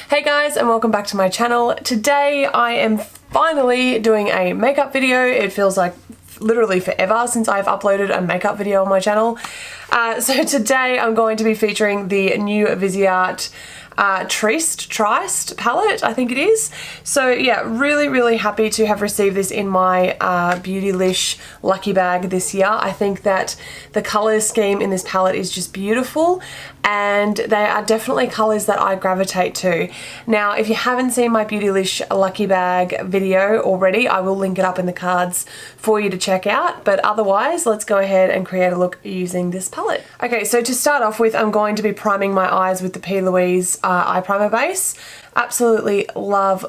Hey guys, and welcome back to my channel. Today I am finally doing a makeup video. It feels like literally forever since I've uploaded a makeup video on my channel. So today I'm going to be featuring the new Viseart Tryst palette, I think it is. So yeah, really happy to have received this in my Beautylish lucky bag this year. I think that the colour scheme in this palette is just beautiful, and they are definitely colours that I gravitate to. Now, if you haven't seen my Beautylish lucky bag video already, I will link it up in the cards for you to check out, but otherwise let's go ahead and create a look using this palette. Okay, so to start off with, I'm going to be priming my eyes with the P. Louise eye primer base. Absolutely love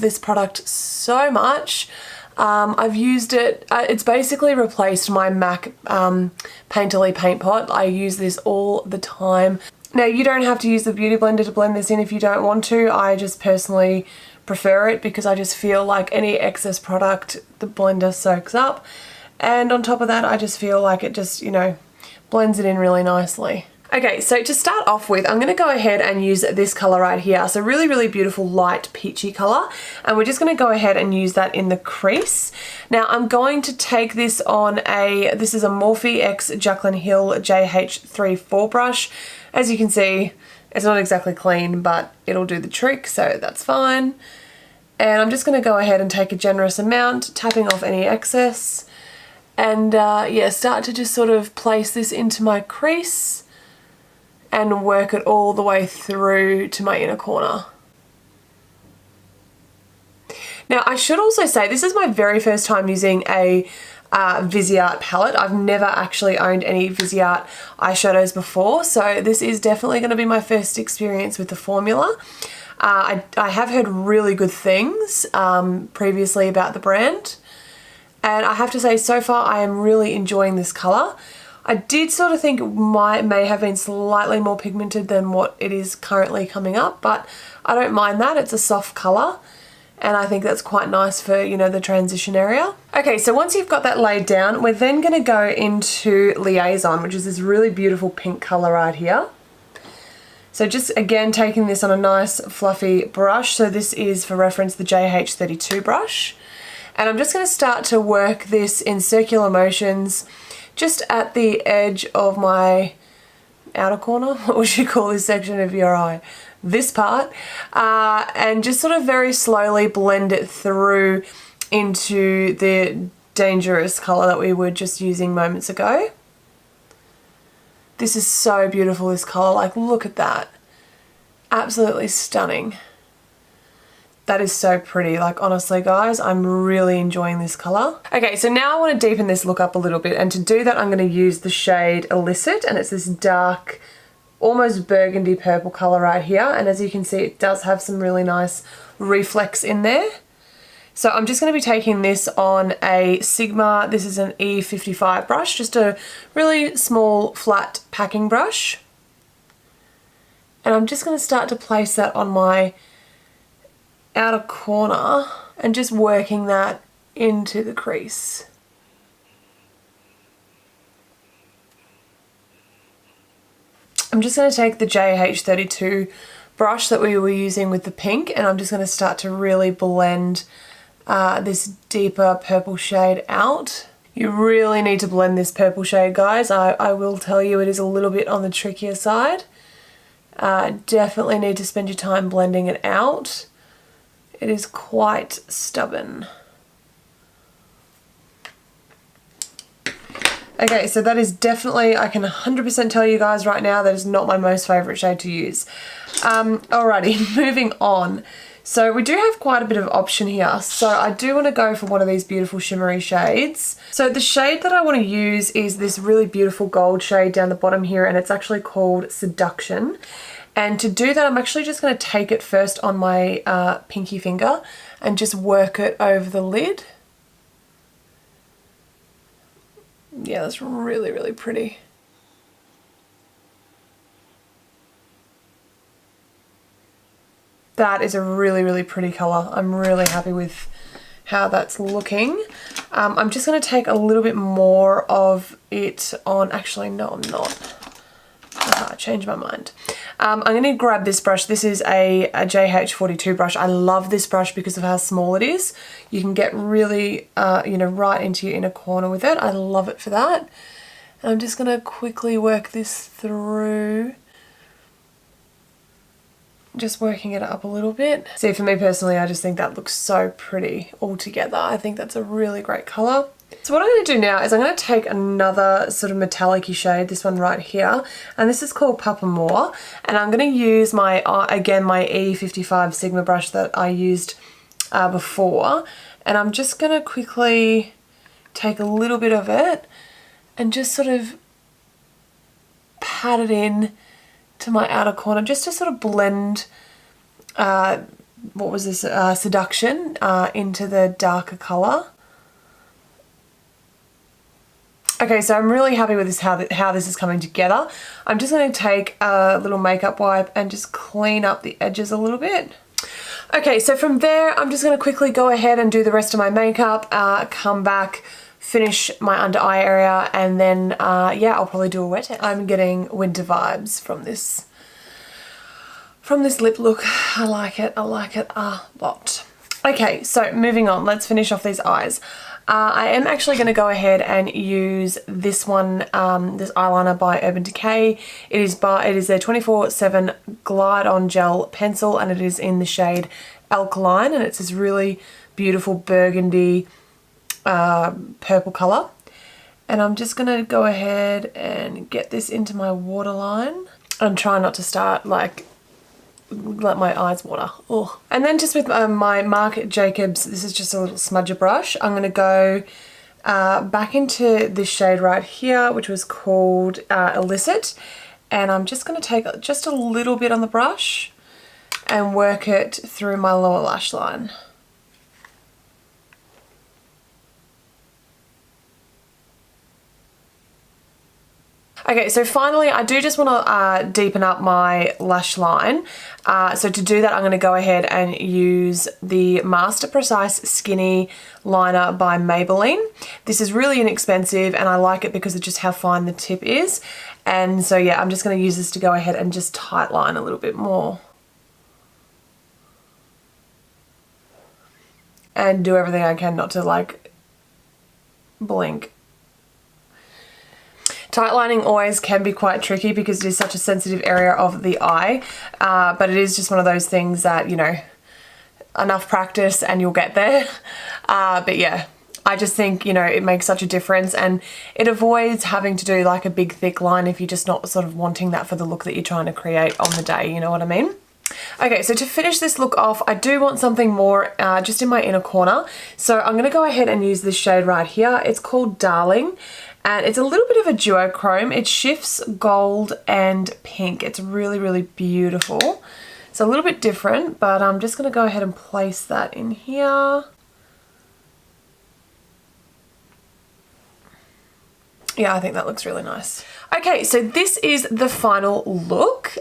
this product so much. I've used it, it's basically replaced my MAC Painterly paint pot. I use this all the time. Now, you don't have to use the beauty blender to blend this in if you don't want to. I just personally prefer it because I just feel like any excess product the blender soaks up, and on top of that I just feel like it just, you know, blends it in really nicely. Okay, so to start off with, I'm going to go ahead and use this colour right here. So really beautiful light peachy colour, and we're just going to go ahead and use that in the crease. Now I'm going to take this on this is a Morphe X Jaclyn Hill JH34 brush. As you can see, it's not exactly clean, but it'll do the trick, so that's fine. And I'm just going to go ahead and take a generous amount, tapping off any excess, and yeah, start to just sort of place this into my crease and work it all the way through to my inner corner. Now, I should also say this is my very first time using a Viseart palette. I've never actually owned any Viseart eyeshadows before, so this is definitely going to be my first experience with the formula. I have heard really good things previously about the brand, and I have to say so far I am really enjoying this colour. I did sort of think it may have been slightly more pigmented than what it is currently coming up, but I don't mind that. It's a soft colour, and I think that's quite nice for, you know, the transition area. Okay, so once you've got that laid down, we're then going to go into Liaison, which is this really beautiful pink colour right here. So just again taking this on a nice fluffy brush. So this is, for reference, the JH32 brush. And I'm just going to start to work this in circular motions just at the edge of my outer corner. What would you call this section of your eye? This part. And just sort of very slowly blend it through into the dangerous colour that we were just using moments ago. This is so beautiful, this colour. Like, look at that. Absolutely stunning. That is so pretty. Like, honestly guys, I'm really enjoying this colour. Okay, so now I want to deepen this look up a little bit, and to do that I'm going to use the shade Illicit, and it's this dark, almost burgundy purple colour right here, and as you can see it does have some really nice reflex in there. So I'm just going to be taking this on a Sigma, this is an E55 brush, just a really small flat packing brush, and I'm just going to start to place that on my outer corner and just working that into the crease. I'm just going to take the JH32 brush that we were using with the pink, and I'm just going to start to really blend this deeper purple shade out. You really need to blend this purple shade, guys. I will tell you, it is a little bit on the trickier side. Definitely need to spend your time blending it out. It is quite stubborn. Okay, so that is definitely, I can 100% tell you guys right now, that is not my most favourite shade to use. Alrighty, moving on. So we do have quite a bit of option here. So I do want to go for one of these beautiful shimmery shades. So the shade that I want to use is this really beautiful gold shade down the bottom here, and it's actually called Seduction. And to do that, I'm actually just going to take it first on my pinky finger and just work it over the lid. Yeah, that's really pretty. That is a really pretty colour. I'm really happy with how that's looking. I'm just going to take a little bit more of it on, actually no I'm not. changed my mind. I'm going to grab this brush. This is a JH42 brush. I love this brush because of how small it is. You can get really, you know, right into your inner corner with it. I love it for that. And I'm just going to quickly work this through. Just working it up a little bit. See, for me personally, I just think that looks so pretty all together. I think that's a really great colour. So what I'm going to do now is I'm going to take another sort of metallic-y shade, this one right here, and this is called Papa More, and I'm going to use my, again, my E55 Sigma brush that I used before, and I'm just going to quickly take a little bit of it and just sort of pat it in to my outer corner, just to sort of blend, what was this, Seduction into the darker colour. Okay, so I'm really happy with this, how this is coming together. I'm just going to take a little makeup wipe and just clean up the edges a little bit. Okay, so from there, I'm just going to quickly go ahead and do the rest of my makeup, come back, finish my under eye area, and then, yeah, I'll probably do a wet test. I'm getting winter vibes from this lip look. I like it a lot. Okay, so moving on, let's finish off these eyes. I am actually going to go ahead and use this one, this eyeliner by Urban Decay. It is a 24/7 Glide On Gel pencil, and it is in the shade Alkaline, and it's this really beautiful burgundy purple colour. And I'm just going to go ahead and get this into my waterline and try not to start like let my eyes water. Ugh. And then just with my Marc Jacobs, this is just a little smudger brush, I'm going to go back into this shade right here, which was called Illicit, and I'm just going to take just a little bit on the brush and work it through my lower lash line. Okay, so finally I do just want to deepen up my lash line. So to do that, I'm going to go ahead and use the Master Precise Skinny Liner by Maybelline. This is really inexpensive and I like it because of just how fine the tip is. And so yeah, I'm just going to use this to go ahead and just tight line a little bit more. And do everything I can not to like blink. Tight lining always can be quite tricky because it is such a sensitive area of the eye, but it is just one of those things that, you know, enough practice and you'll get there. But yeah, I just think, you know, it makes such a difference, and it avoids having to do like a big thick line if you're just not sort of wanting that for the look that you're trying to create on the day, you know what I mean? Okay, so to finish this look off, I do want something more just in my inner corner. So I'm going to go ahead and use this shade right here. It's called Darling. And it's a little bit of a duochrome. It shifts gold and pink. It's really, really beautiful. It's a little bit different, but I'm just going to go ahead and place that in here. Yeah, I think that looks really nice. Okay, so this is the final look.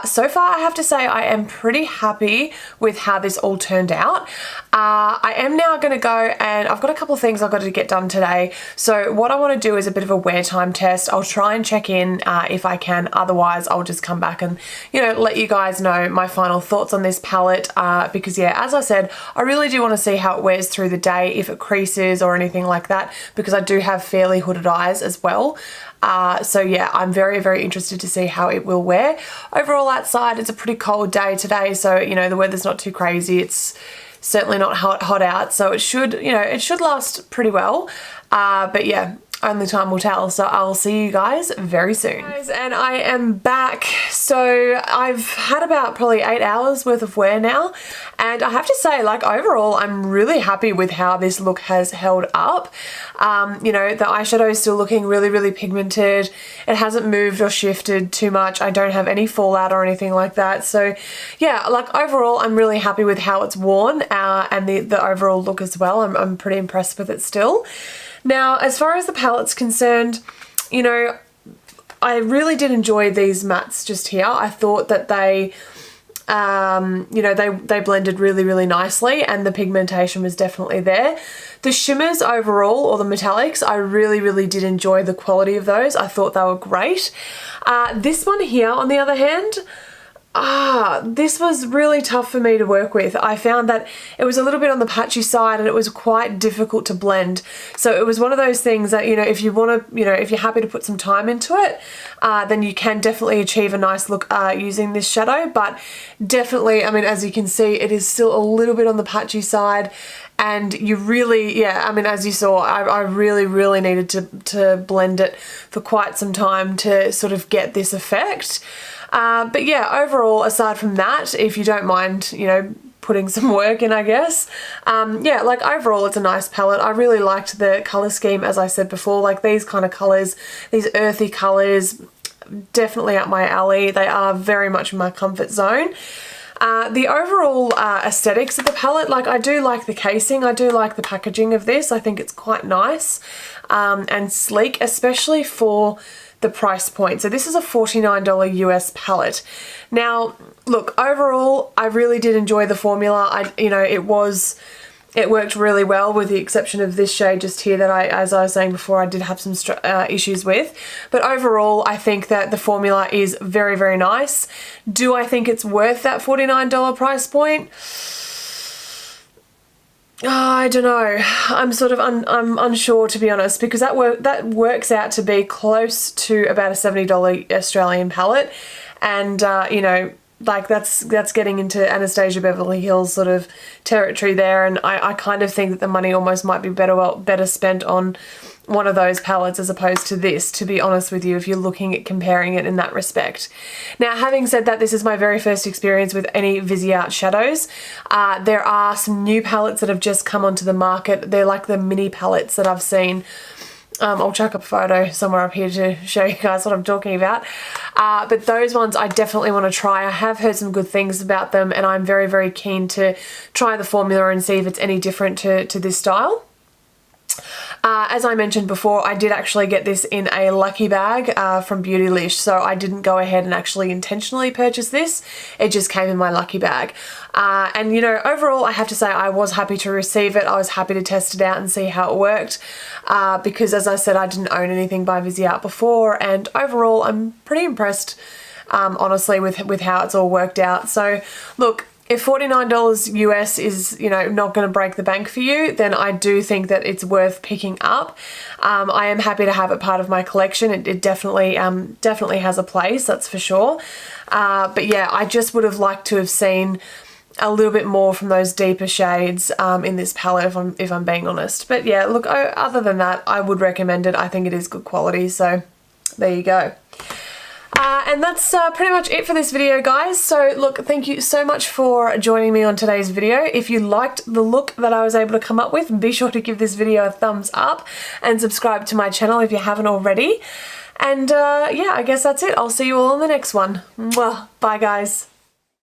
So far, I have to say I am pretty happy with how this all turned out. I am now going to go, and I've got a couple of things I've got to get done today. So what I want to do is a bit of a wear time test. I'll try and check in if I can. Otherwise, I'll just come back and, you know, let you guys know my final thoughts on this palette. Because yeah, as I said, I really do want to see how it wears through the day, if it creases or anything like that, because I do have fairly hooded eyes as well. So yeah, I'm very, very interested to see how it will wear. Overall outside, it's a pretty cold day today, so you know, the weather's not too crazy. It's certainly not hot out, so it should, you know, it should last pretty well. But yeah, only time will tell. So I'll see you guys very soon. Guys, and I am back. So I've had about probably 8 hours worth of wear now, and I have to say, like, overall I'm really happy with how this look has held up. You know, the eyeshadow is still looking really, really pigmented. It hasn't moved or shifted too much. I don't have any fallout or anything like that. So yeah, like overall I'm really happy with how it's worn, and the overall look as well. I'm pretty impressed with it still. Now, as far as the palette's concerned, you know, I really did enjoy these mattes just here. I thought that they you know, they blended really nicely and the pigmentation was definitely there. The shimmers overall, or the metallics, I really did enjoy the quality of those. I thought they were great. This one here, on the other hand, this was really tough for me to work with. I found that it was a little bit on the patchy side and it was quite difficult to blend. So it was one of those things that, you know, if you want to, you know, if you're happy to put some time into it, then you can definitely achieve a nice look using this shadow. But definitely, I mean, as you can see, it is still a little bit on the patchy side. And you really, yeah, I mean, as you saw, I really needed to blend it for quite some time to sort of get this effect. But yeah, overall, aside from that, if you don't mind, you know, putting some work in, I guess, yeah, like overall, it's a nice palette. I really liked the color scheme, as I said before, like these kind of colors, these earthy colors, definitely up my alley. They are very much in my comfort zone. The overall aesthetics of the palette, like I do like the casing, I do like the packaging of this. I think it's quite nice and sleek, especially for the price point. So this is a $49 US palette. Now, look, overall, I really did enjoy the formula. You know, it worked really well, with the exception of this shade just here that as I was saying before, I did have some issues with. But overall, I think that the formula is very nice. Do I think it's worth that $49 price point? I don't know. I'm sort of I'm unsure, to be honest, because that works out to be close to about a $70 Australian palette, and you know, like that's getting into Anastasia Beverly Hills sort of territory there, and I kind of think that the money almost might be better spent on one of those palettes as opposed to this, to be honest with you, if you're looking at comparing it in that respect. Now, having said that, this is my very first experience with any Viseart shadows. There are some new palettes that have just come onto the market. They're like the mini palettes that I've seen. I'll chuck up a photo somewhere up here to show you guys what I'm talking about. But those ones I definitely want to try. I have heard some good things about them, and I'm very keen to try the formula and see if it's any different to this style. As I mentioned before, I did actually get this in a lucky bag from Beautylish, so I didn't go ahead and actually intentionally purchase this. It just came in my lucky bag. And you know, overall, I have to say I was happy to receive it. I was happy to test it out and see how it worked, because as I said, I didn't own anything by Viseart before, and overall, I'm pretty impressed, honestly, with how it's all worked out. So look, if $49 US is, you know, not going to break the bank for you, then I do think that it's worth picking up. I am happy to have it part of my collection. It definitely has a place, that's for sure. But yeah, I just would have liked to have seen a little bit more from those deeper shades in this palette, if I'm being honest. But yeah, look, other than that, I would recommend it. I think it is good quality, so there you go. And that's pretty much it for this video, guys. So look, thank you so much for joining me on today's video. If you liked the look that I was able to come up with, be sure to give this video a thumbs up and subscribe to my channel if you haven't already. And yeah, I guess that's it. I'll see you all in the next one. Mwah. Bye, guys.